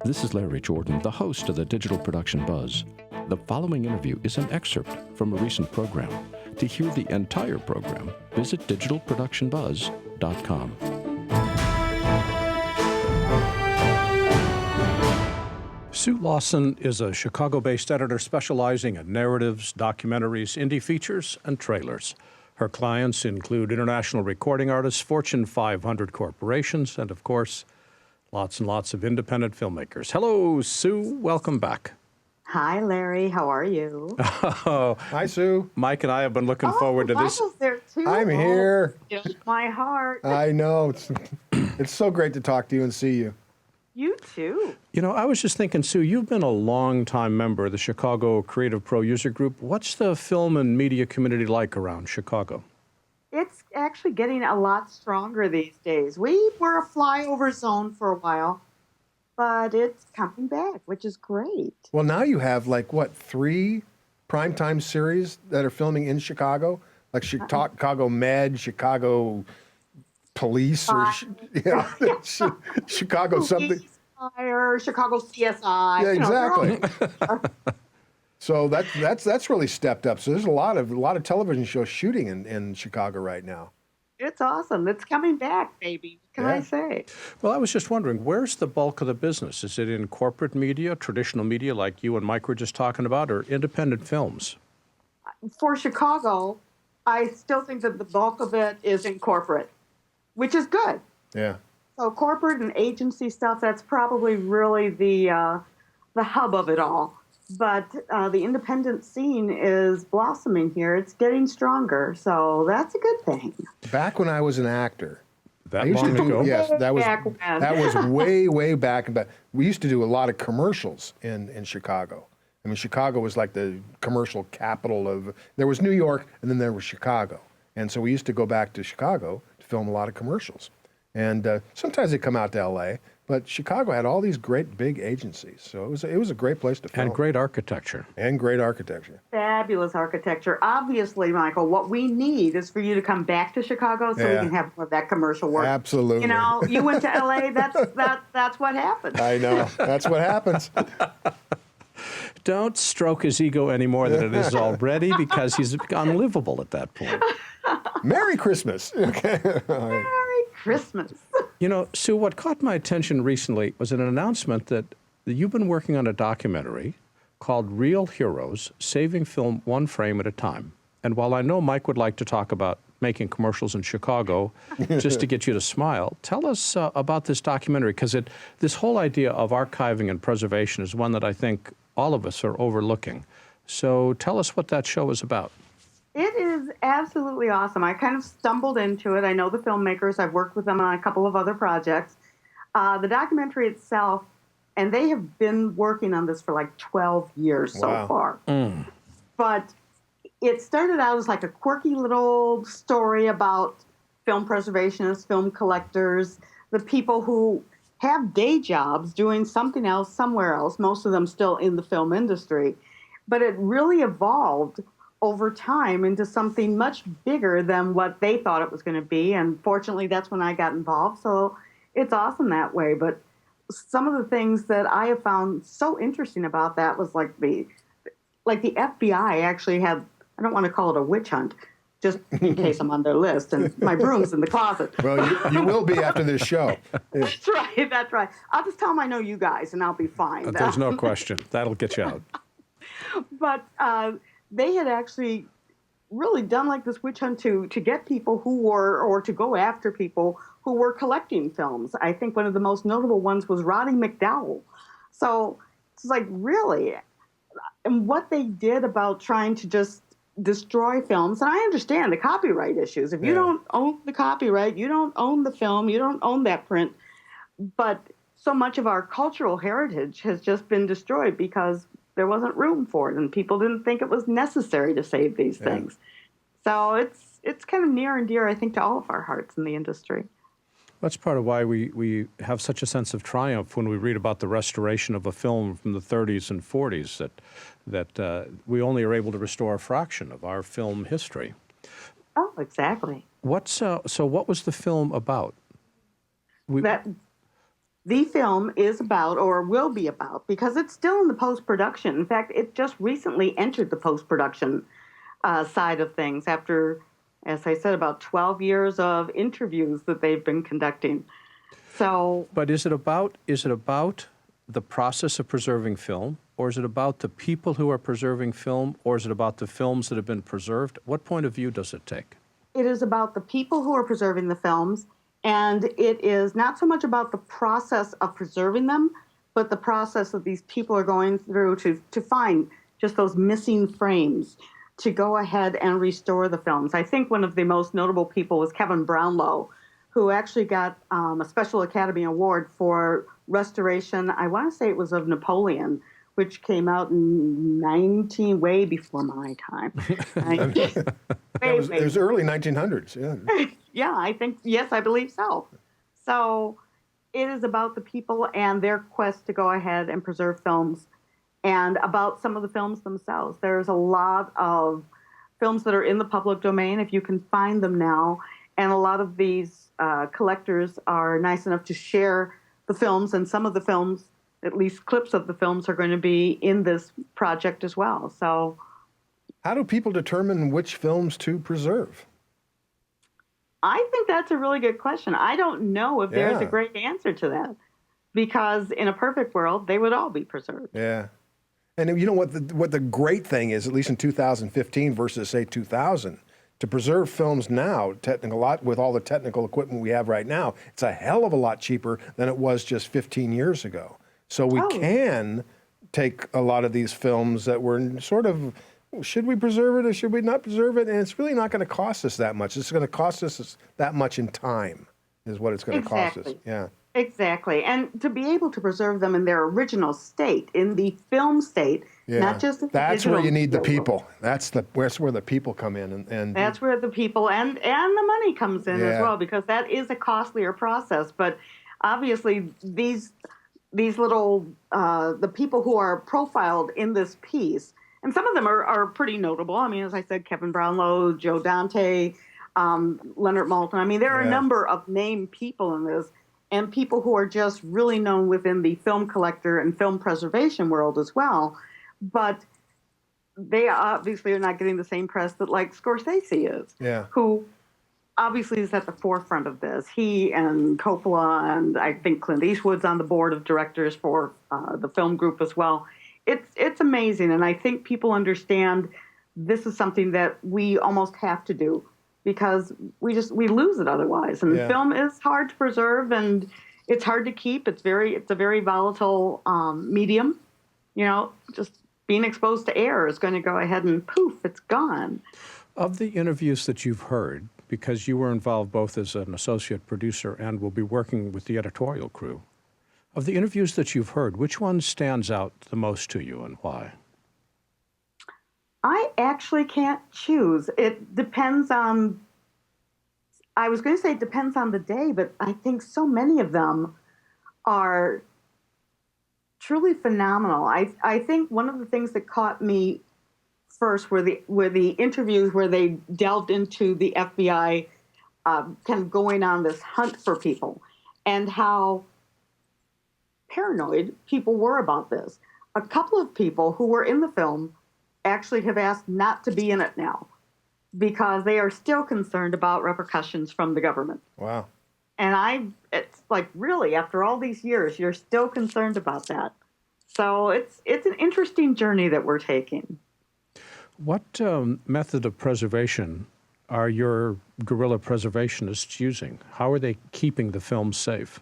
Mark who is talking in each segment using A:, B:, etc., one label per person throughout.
A: This is Larry Jordan, the host of the Digital Production Buzz. The following interview is an excerpt from a recent program. To hear the entire program, visit digitalproductionbuzz.com. Sue Lawson is a Chicago-based editor specializing in narratives, documentaries, indie features, and trailers. Her clients include international recording artists, Fortune 500 corporations, and of course, lots and lots of independent filmmakers. Hello, Sue. Welcome back.
B: Hi, Larry. How are you?
A: Oh,
C: hi, Sue.
A: Mike and I have been looking forward to this.
B: Michael's there too.
C: I'm here.
B: Just my heart.
C: I know. It's so great to talk to you and see you.
B: You too.
A: You know, I was just thinking, Sue, you've been a long-time member of the Chicago Creative Pro User Group. What's the film and media community like around Chicago?
B: It's actually getting a lot stronger these days. We were a flyover zone for a while, but it's coming back, which is great.
C: Well, now you have, like, what, 3 primetime series that are filming in Chicago? Like Chicago Med, Chicago Police, or Chicago something.
B: Fire, Chicago CSI.
C: Yeah, exactly. So that's really stepped up. So there's a lot of television shows shooting in Chicago right now.
B: It's awesome. It's coming back, baby. What can I say?
A: Well, I was just wondering, where's the bulk of the business? Is it in corporate media, traditional media like you and Mike were just talking about, or independent films?
B: For Chicago, I still think that the bulk of it is in corporate, which is good.
C: Yeah.
B: So corporate and agency stuff, that's probably really the hub of it all. But the independent scene is blossoming here. It's getting stronger, so that's a good thing.
C: Back when I was an actor,
A: That long ago?
C: Yes, that was way, way back. But we used to do a lot of commercials in Chicago. I mean, Chicago was like the commercial capital of. There was New York, and then there was Chicago, and so we used to go back to Chicago to film a lot of commercials. And sometimes they come out to L.A., but Chicago had all these great big agencies, so it was a great place to film.
A: And great architecture.
C: And great architecture.
B: Fabulous architecture. Obviously, Michael, what we need is for you to come back to Chicago so we can have more of that commercial work.
C: Absolutely.
B: You know, you went to L.A., that's what happened.
C: I know. That's what happens.
A: Don't stroke his ego any more than it is already, because he's unlivable at that point.
C: Merry Christmas. Okay.
B: Merry Christmas.
A: You know, Sue, what caught my attention recently was an announcement that you've been working on a documentary called Real Heroes, Saving Film One Frame at a Time. And while I know Mike would like to talk about making commercials in Chicago just to get you to smile, tell us about this documentary, because this whole idea of archiving and preservation is one that I think all of us are overlooking. So tell us what that show is about.
B: It is absolutely awesome. I kind of stumbled into it. I know the filmmakers. I've worked with them on a couple of other projects. The documentary itself, and they have been working on this for like 12 years so far. But it started out as like a quirky little story about film preservationists, film collectors, the people who have day jobs doing something else somewhere else, most of them still in the film industry. But it really evolved over time into something much bigger than what they thought it was going to be. And fortunately, that's when I got involved. So it's awesome that way. But some of the things that I have found so interesting about that was like the FBI actually had, I don't want to call it a witch hunt, just in case I'm on their list, and my broom's in the closet.
C: Well, you will be after this show. Yeah.
B: That's right. I'll just tell them I know you guys, and I'll be fine.
A: There's no question. That'll get you out.
B: But they had actually really done like this witch hunt to get people who were, or to go after people who were collecting films. I think one of the most notable ones was Roddy McDowell. So it's like, really? And what they did about trying to just destroy films, and I understand the copyright issues. If you don't own the copyright, you don't own the film, you don't own that print. But so much of our cultural heritage has just been destroyed because there wasn't room for it, and people didn't think it was necessary to save these things. So it's kind of near and dear, I think, to all of our hearts in the industry.
A: That's part of why we have such a sense of triumph when we read about the restoration of a film from the 30s and 40s, that we only are able to restore a fraction of our film history.
B: Oh, exactly.
A: So what was the film about?
B: the film is about, or will be about, because it's still in the post-production. In fact, it just recently entered the post-production side of things after, as I said, about 12 years of interviews that they've been conducting. So,
A: But is it about the process of preserving film, or is it about the people who are preserving film, or is it about the films that have been preserved? What point of view does it take?
B: it is about the people who are preserving the films, and it is not so much about the process of preserving them, but the process that these people are going through to find just those missing frames, to go ahead and restore the films. I think one of the most notable people was Kevin Brownlow, who actually got a Special Academy Award for restoration, I want to say it was of Napoleon, which came out in way before my time.
C: It was early 1900s, yeah.
B: Yeah, I think, yes, I believe so. So it is about the people and their quest to go ahead and preserve films, and about some of the films themselves. There's a lot of films that are in the public domain, if you can find them now, and a lot of these collectors are nice enough to share the films, and some of the films, at least clips of the films, are going to be in this project as well. So,
C: how do people determine which films to preserve?
B: I think that's a really good question. I don't know if there's a great answer to that, because in a perfect world, they would all be preserved.
C: Yeah. And you know what the great thing is, at least in 2015 versus, say, 2000, to preserve films now, with all the technical equipment we have right now, it's a hell of a lot cheaper than it was just 15 years ago. So we can take a lot of these films that were sort of, should we preserve it or should we not preserve it? And it's really not going to cost us that much. It's going to cost us that much in time is what it's going to cost us. Yeah.
B: Exactly. And to be able to preserve them in their original state, in the film state, not just in the
C: that's where you need the
B: digital
C: people. That's where the people come in. And
B: that's where the people and the money comes in as well, because that is a costlier process. But obviously these little, the people who are profiled in this piece, and some of them are pretty notable. I mean, as I said, Kevin Brownlow, Joe Dante, Leonard Maltin. I mean, there are a number of named people in this, and people who are just really known within the film collector and film preservation world as well. But they obviously are not getting the same press that, like, Scorsese is, who obviously is at the forefront of this. He and Coppola, and I think Clint Eastwood's on the board of directors for the film group as well. It's amazing, and I think people understand this is something that we almost have to do, because we lose it otherwise. And film is hard to preserve, and it's hard to keep. It's a very volatile medium. You know, just being exposed to air is going to go ahead and poof, it's gone.
A: Of the interviews that you've heard, because you were involved both as an associate producer and will be working with the editorial crew, of the interviews that you've heard, which one stands out the most to you and why?
B: I actually can't choose. It depends on, I was going to say it depends on the day, but I think so many of them are truly phenomenal. I think one of the things that caught me first were the interviews where they delved into the FBI kind of going on this hunt for people, and how paranoid people were about this. A couple of people who were in the film actually have asked not to be in it now, because they are still concerned about repercussions from the government.
C: Wow.
B: And it's like, really, after all these years, you're still concerned about that. So it's an interesting journey that we're taking.
A: What method of preservation are your guerrilla preservationists using? How are they keeping the film safe?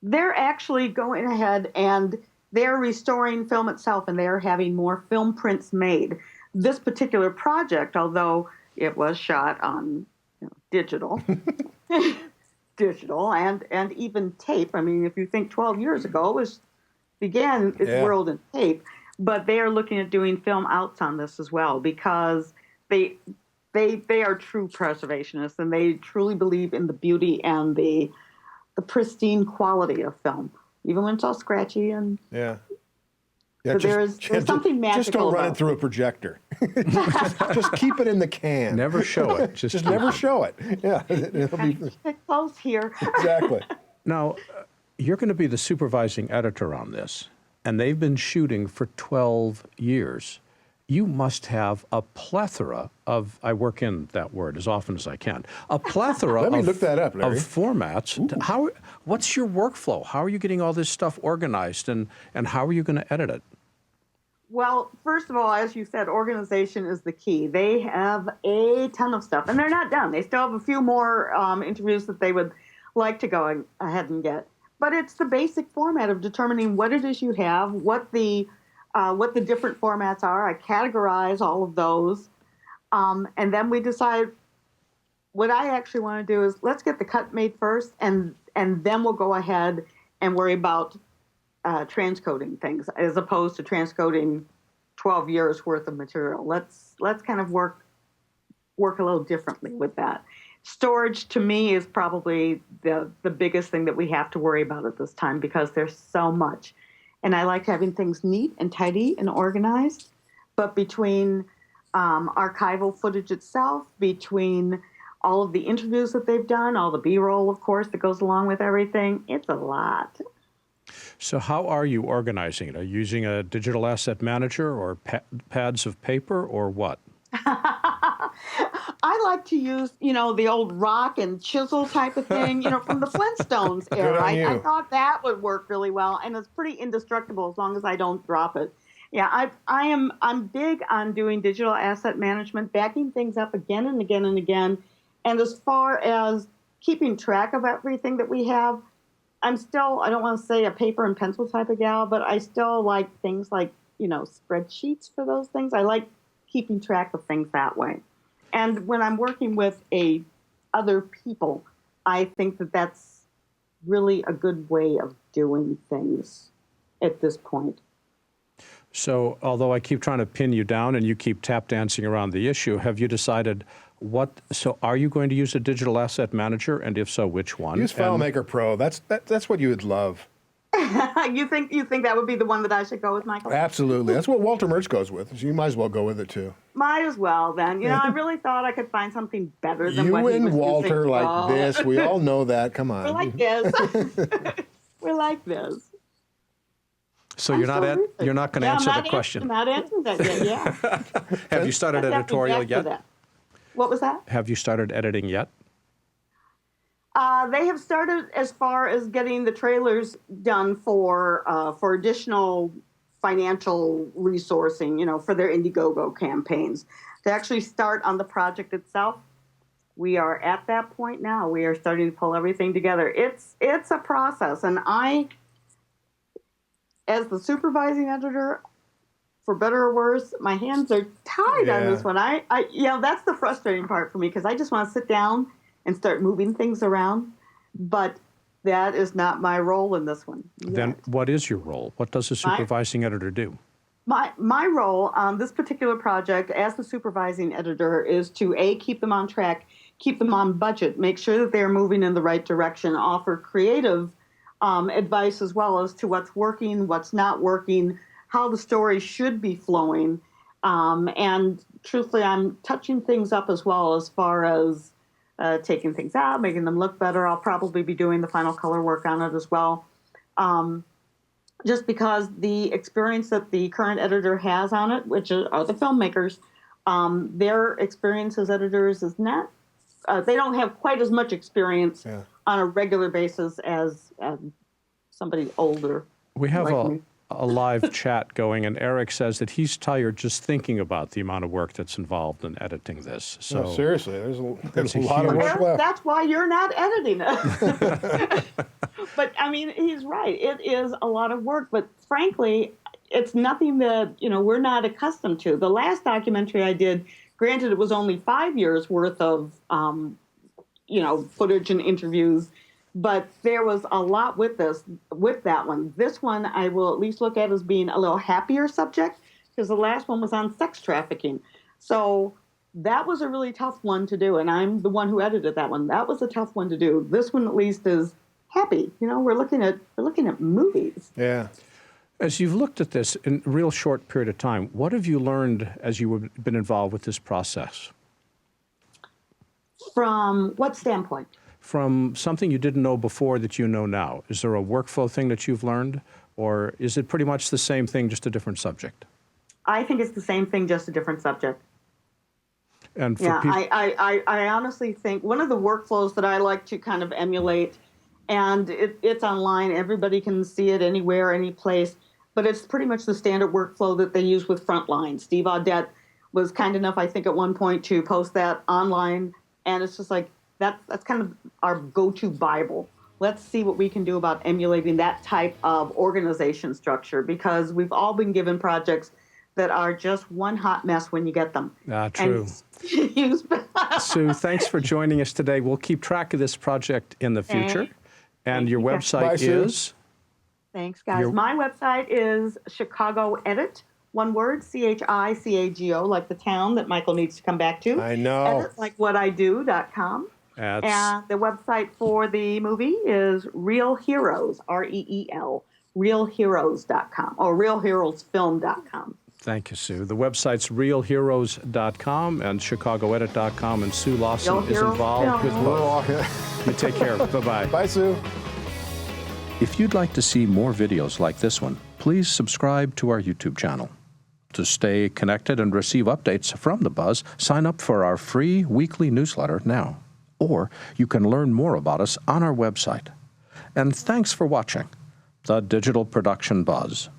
B: They're actually going ahead and they're restoring film itself, and they're having more film prints made. This particular project, although it was shot on digital, and even tape. I mean, if you think 12 years ago, began its world in tape. But they are looking at doing film outs on this as well, because they are true preservationists, and they truly believe in the beauty and the pristine quality of film, even when it's all scratchy and but there's something magical.
C: Just don't run it through a projector. just keep it in the can.
A: Never show it.
C: Just never show it. Yeah, it'll be
B: close here.
C: Exactly.
A: Now, you're going to be the supervising editor on this, and they've been shooting for 12 years. You must have a plethora of, I work in that word as often as I can, a plethora
C: Let me
A: of,
C: look that up,
A: of
C: Larry.
A: formats. What's your workflow? How are you getting all this stuff organized, and how are you going to edit it?
B: Well, first of all, as you said, organization is the key. They have a ton of stuff, and they're not done. They still have a few more interviews that they would like to go ahead and get. But it's the basic format of determining what it is you have, what the different formats are. I categorize all of those, and then we decide what I actually want to do is let's get the cut made first, and then we'll go ahead and worry about transcoding things as opposed to transcoding 12 years worth of material. Let's kind of work a little differently with that. Storage to me is probably the biggest thing that we have to worry about at this time because there's so much. And I like having things neat and tidy and organized. But between archival footage itself, between all of the interviews that they've done, all the B-roll, of course, that goes along with everything, it's a lot.
A: So how are you organizing it? Are you using a digital asset manager or pads of paper or what?
B: I like to use, the old rock and chisel type of thing, from the Flintstones era. I thought that would work really well, and it's pretty indestructible as long as I don't drop it. Yeah, I'm big on doing digital asset management, backing things up again and again and again. And as far as keeping track of everything that we have, I'm still, I don't want to say a paper and pencil type of gal, but I still like things like, spreadsheets for those things. I like keeping track of things that way. And when I'm working with other people, I think that that's really a good way of doing things at this point.
A: So although I keep trying to pin you down and you keep tap dancing around the issue, have you decided so are you going to use a digital asset manager? And if so, which one?
C: Use FileMaker Pro. That's what you would love.
B: You think that would be the one that I should go with, Michael?
C: Absolutely. That's what Walter Murch goes with. So you might as well go with it too.
B: Might as well then. I really thought I could find something better than what he was
C: You and Walter
B: using.
C: like this. We all know that. Come on.
B: We're like this. We're like this.
A: So you're not going to answer the question.
B: I'm not answering that yet. Yeah.
A: Have you started editorial yet?
B: What was that?
A: Have you started editing yet?
B: They have started as far as getting the trailers done for additional financial resourcing, for their Indiegogo campaigns. To actually start on the project itself, we are at that point now. We are starting to pull everything together. It's a process, and I, as the supervising editor, for better or worse, my hands are tied on this one. That's the frustrating part for me because I just want to sit down and start moving things around, but that is not my role in this one.
A: Then what is your role? What does a supervising editor do?
B: My role on this particular project as the supervising editor is to keep them on track, keep them on budget, make sure that they're moving in the right direction, offer creative advice as well as to what's working, what's not working, how the story should be flowing. And truthfully, I'm touching things up as well as far as taking things out, making them look better. I'll probably be doing the final color work on it as well. Just because the experience that the current editor has on it, which are the filmmakers, their experience as editors is not, they don't have quite as much experience on a regular basis as somebody older.
A: We have
B: like
A: a live chat going, and Eric says that he's tired just thinking about the amount of work that's involved in editing this. So
C: no, seriously, there's a lot of work left.
B: That's why you're not editing it. But I mean, he's right. It is a lot of work, but frankly, it's nothing that we're not accustomed to. The last documentary I did, granted, it was only 5 years worth of footage and interviews. But there was a lot with that one. This one I will at least look at as being a little happier subject because the last one was on sex trafficking. So that was a really tough one to do, and I'm the one who edited that one. That was a tough one to do. This one at least is happy. We're looking at movies.
C: Yeah.
A: As you've looked at this in a real short period of time, what have you learned as you've been involved with this process?
B: From what standpoint?
A: from something you didn't know before that you know now? Is there a workflow thing that you've learned, or is it pretty much the same thing, just a different subject?
B: I think it's the same thing, just a different subject.
A: And for
B: Yeah, I honestly think one of the workflows that I like to kind of emulate, and it's online, everybody can see it anywhere, any place, but it's pretty much the standard workflow that they use with Frontline. Steve Audette was kind enough, I think, at one point to post that online, and it's just like, that's kind of our go-to Bible. Let's see what we can do about emulating that type of organization structure, because we've all been given projects that are just one hot mess when you get them.
A: True. Sue, thanks for joining us today. We'll keep track of this project in the future. And your website is?
B: Thanks, guys. My website is Chicago Edit, one word, CHICAGO, like the town that Michael needs to come back to.
C: I know.
B: Edit, like whatido.com. And the website for the movie is Real Heroes, REEL, realheroes.com, or realheroesfilm.com.
A: Thank you, Sue. The website's realheroes.com and chicagoedit.com, and Sue Lawson is involved with both. You take care. Bye-bye.
C: Bye, Sue.
A: If you'd like to see more videos like this one, please subscribe to our YouTube channel. To stay connected and receive updates from The Buzz, sign up for our free weekly newsletter now. Or you can learn more about us on our website. And thanks for watching The Digital Production Buzz.